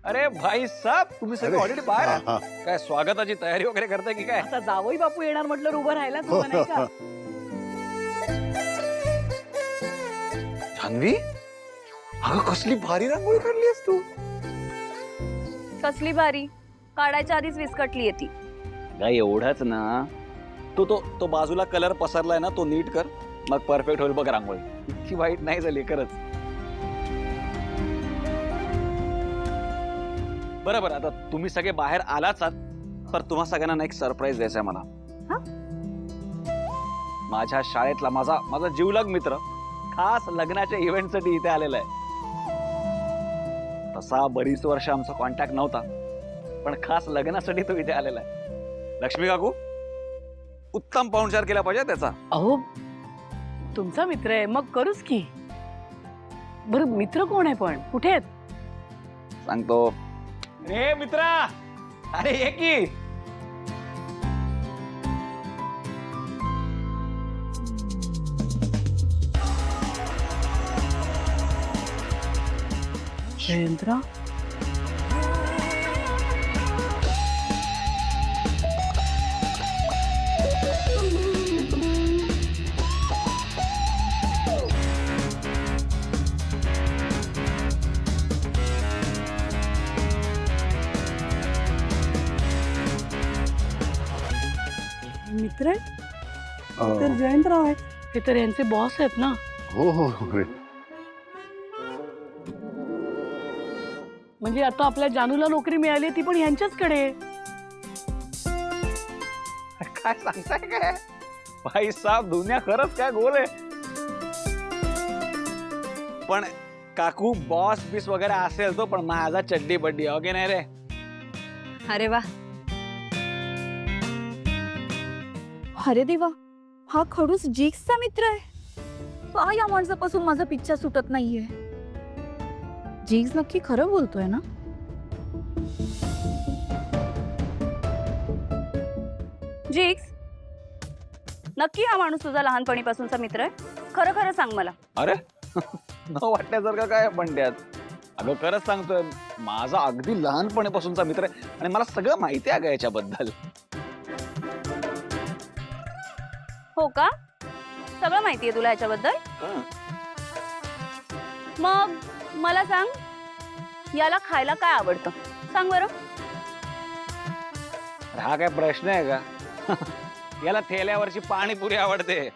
अरे भाई साहब, तुम्ही सगळे ऑलरेडी बाहेर आहात. काय स्वागताची तयारी वगैरे करताय की काय? आता जावई बापू येणार म्हटलं उभं राहायलाच हवं नाही का? जान्हवी, अगं कसली भारी रांगोळी काढलीस तू. कसली भारी, काढायच्या आधीच विस्कटली येती. काय एवढाच ना, तो तो तो बाजूला कलर पसरलाय ना, तो नीट कर, मग परफेक्ट होईल बघ रांगोळी. इतकी वाईट नाही झाली खरंच. बरोबर, आता तुम्ही सगळे बाहेर आलाच आहात, तर तुम्हा सगळ्यांना एक सरप्राईज द्यायचा आहे मला. माझ्या शाळेतला माझा माझा जीवलग मित्र खास लग्नाच्या इव्हेंटसाठी इथे आलेला आहे. तसा बरीच वर्ष आमचा कॉन्टॅक्ट नव्हता, पण खास लग्नासाठी तो इथे आलेला आहे. लक्ष्मी काकू, उत्तम पाहुणचार केला पाहिजे त्याचा. अहो तुमचा मित्र आहे मग करूच की. बरं मित्र कोण आहे पण कुठे आहेत? सांगतो. ए मित्रा, अरे ये की. जयंतराव मित्र आहेत? तर जयंतराव आहेत, हे तर यांचे बॉस आहेत ना. हो हो हो. म्हणजे आता आपल्या जानूला नोकरी मिळाली ती पण यांच्याचकडे. काय सांगताय काय भाई साहब, दुनिया खरंच काय गोल आहे. पण काकू बॉस बीस वगैरे असेल तो, पण माझा चड्डी बड्डी ओके नाही रे. अरे वा, अरे देवा, हा खडूस जिग्सचा मित्र आहे. का या माणसापासून माझा पिच्छा सुटत नाहीये? जिग्स नक्की खरं बोलतोय ना? जिग्स, नक्की हा माणूस तुझा लहानपणीपासूनचा मित्र आहे? खरं खरं सांग मला. अरे न वाटण्यासारखं काय पण त्यात. अगं खरंच सांगतोय, माझा अगदी लहानपणीपासूनचा मित्र आहे आणि मला सगळं माहिती आहे अगं याच्याबद्दल. हो का? सगळं माहितीये तुला याच्याबद्दल? मग मला सांग, याला खायला काय आवडतं? सांग बरं. हा काय प्रश्न आहे का? याला थेल्यावरची पाणीपुरी आवडते.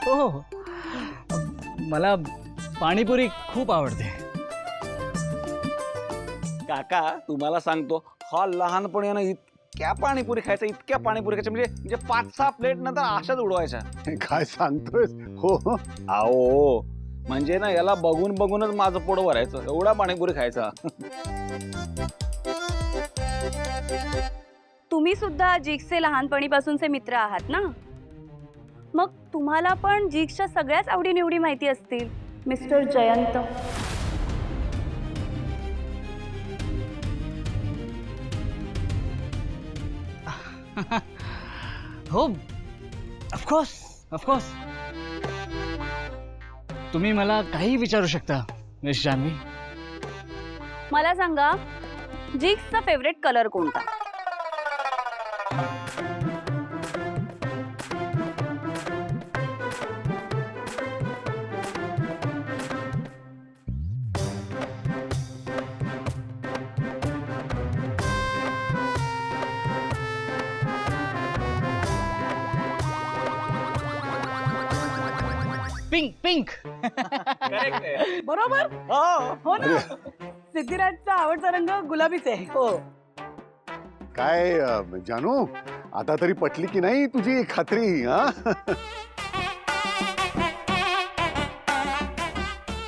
हो, मला पाणीपुरी खूप आवडते. काका तुम्हाला सांगतो, हा लहानपणी आहे ना इतक्या पाणीपुरी खायचा, इतक्या पाणीपुरी खायच्या, म्हणजे 5-6 प्लेट नंतर अशाच उडवायच्या. काय सांगतोयस? हो हो. अहो म्हणजे ना याला बघून बघूनच माझं पोट भरायचं, एवढा पाणीपुरी खायचा. तुम्ही सुद्धा जिग्सचे लहानपणीपासूनचे मित्र आहात ना? मग तुम्हाला पण जिग्सच्या सगळ्याच आवडीनिवडी माहिती असतील, मिस्टर जयंत. हो, ऑफकोर्स ऑफकोर्स. तुम्ही मला काही विचारू शकता मिस जान्हवी. मला सांगा, जिग्सचा फेवरेट कलर कोणता? Pink pink. बरोबर हो ना. सिद्धिराजचा आवडता रंग गुलाबीच आहे. हो. काय जानू, आता तरी पटली की नाही तुझी खात्री? हा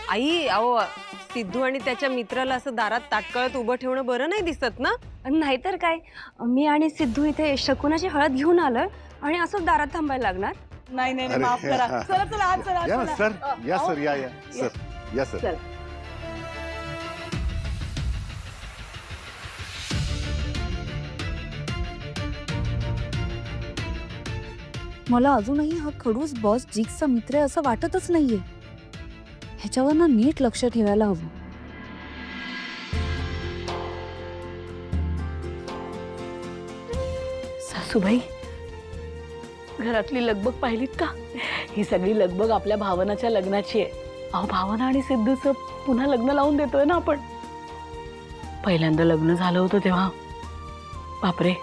आई, अहो सिद्धू आणि त्याच्या मित्राला असं दारात ताटकळत उभं ठेवणं बरं नाही दिसत ना? नाहीतर काय, मी आणि सिद्धू इथे शकुनाची हळद घेऊन आलोय आणि असंच दारात थांबायला लागणार? नाही नाही नाही, अरे, माफ करा. चला चला आत चला, आत या ना चला. सर, या सर, या सर, या सर. चल. मला अजूनही हा खडूस बॉस जिग्सचा मित्र आहे असं वाटतच नाहीये. ह्याच्यावर ना नीट लक्ष ठेवायला हवं. सासूबाई, घरातली लगबग पाहिलीत का? ही सगळी लगबग आपल्या भावनाच्या लग्नाची आहे. अहो, भावना आणि सिद्धूचं पुन्हा लग्न लावून देतोय ना आपण. पहिल्यांदा लग्न झालं होतं तेव्हा बापरे,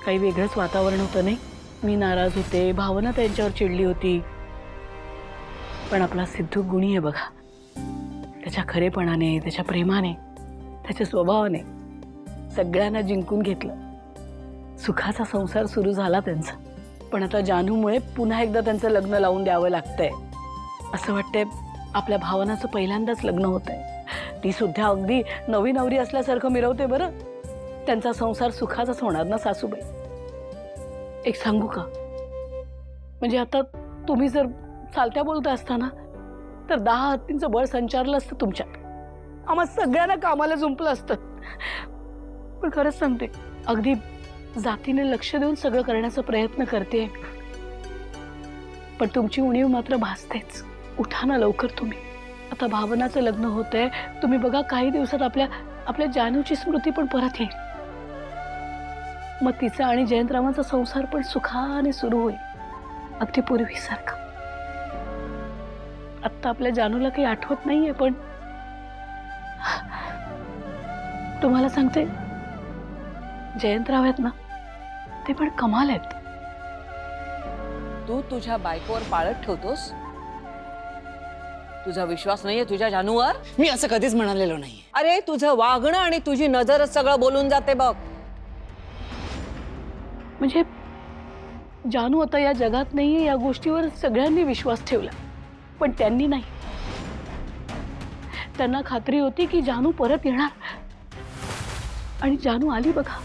काही वेगळंच वातावरण होतं नाही. मी नाराज होते, भावना त्यांच्यावर चिडली होती. पण आपला सिद्धू गुणी आहे बघा. त्याच्या खरेपणाने, त्याच्या प्रेमाने, त्याच्या स्वभावाने सगळ्यांना जिंकून घेतलं. सुखाचा संसार सुरू झाला त्यांचा. पण आता जानूमुळे पुन्हा एकदा त्यांचं लग्न लावून द्यावं लागतंय. असं वाटतंय आपल्या भावनाचं पहिल्यांदाच लग्न होतंय. ती सुद्धा अगदी नवी नवरी असल्यासारखं मिरवते बरं. त्यांचा संसार सुखाचाच होणार ना सासूबाई. एक सांगू का, म्हणजे आता तुम्ही जर चालत्या बोलता असताना तर 10 हत्तींचं बळ संचारलं असतं तुमच्यात. आम्हा सगळ्यांना कामाला जुंपलं असतं. पण खरंच सांगते, अगदी जातीने लक्ष देऊन सगळं करण्याचा प्रयत्न करते. पण तुमची उणीव मात्र भासतेच. उठा ना लवकर तुम्ही. आता भावनाचं लग्न होतंय. तुम्ही बघा, काही दिवसात आपल्या जानूची स्मृती पण परत येईल. मग तिचा आणि जयंतरावांचा संसार पण सुखाने सुरू होईल, अगदी पूर्वीसारखा. आत्ता आपल्या जानूला काही आठवत नाहीये, पण तुम्हाला सांगते, जयंतराव आहेत ना, ते पण कमाल आहेत. तू तुझ्या बायकोवर पाळत ठेवतोस? तुझा विश्वास नाहीये तुझ्या जानूवर? मी असं कधीच म्हणालेलो नाही. अरे तुझं वागणं आणि तुझी नजरच सगळं बोलून जाते बघ. म्हणजे जानू आता या जगात नाहीये या गोष्टीवर सगळ्यांनी विश्वास ठेवला, पण त्यांनी नाही. त्यांना खात्री होती की जानू परत येणार, आणि जानू आली बघा.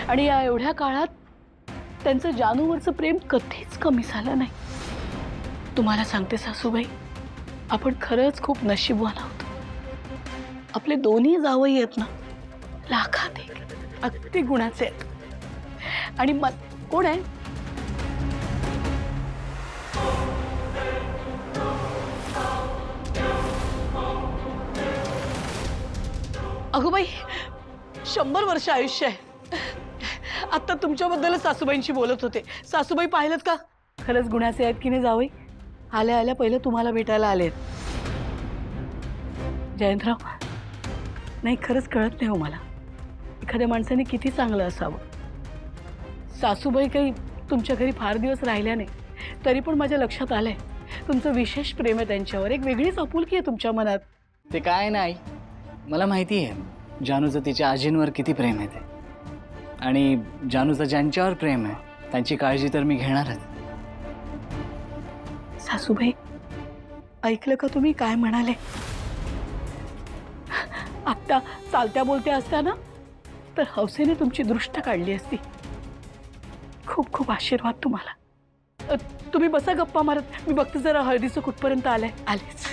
आणि या एवढ्या काळात त्यांचं जानूवरचं प्रेम कधीच कमी झालं नाही. तुम्हाला सांगते सासूबाई, आपण खरंच खूप नशीबवान आहोत. आपले दोन्ही जावई आहेत ना, लाखात एक, अगदी गुणाचे आहेत. आणि कोण आहे? अगो बाई, 100 वर्ष आयुष्य आहे. आता तुमच्याबद्दलच सासूबाईंशी बोलत होते. सासूबाई पाहिलं का? खरंच गुणाचे आहेत की नाही जावई? आल्या आल्या पहिलं तुम्हाला भेटायला आलेत. जयंतराव, नाही खरंच कळत नाही हो मला, एखाद्या माणसाने किती चांगलं असावं. सासूबाई काही तुमच्या घरी फार दिवस राहिल्या नाही, तरी पण माझ्या लक्षात आलंय तुमचं विशेष प्रेम आहे त्यांच्यावर. एक वेगळीच आपुलकी आहे तुमच्या मनात. ते काय नाही, मला माहिती आहे जानूचं तिच्या आजींवर किती प्रेम आहे ते. आणि जानूचं ज्यांच्यावर प्रेम आहे त्यांची काळजी तर मी घेणारच. सासूबाई, ऐकलं का तुम्ही काय म्हणाले? आत्ता चालत्या बोलत्या असताना तर हौसेने तुमची दृष्ट काढली असती. खूप खूप आशीर्वाद तुम्हाला. तुम्ही बसा गप्पा मारत. मी बघते जरा हळदीचं कुठपर्यंत आलंय. आलेच.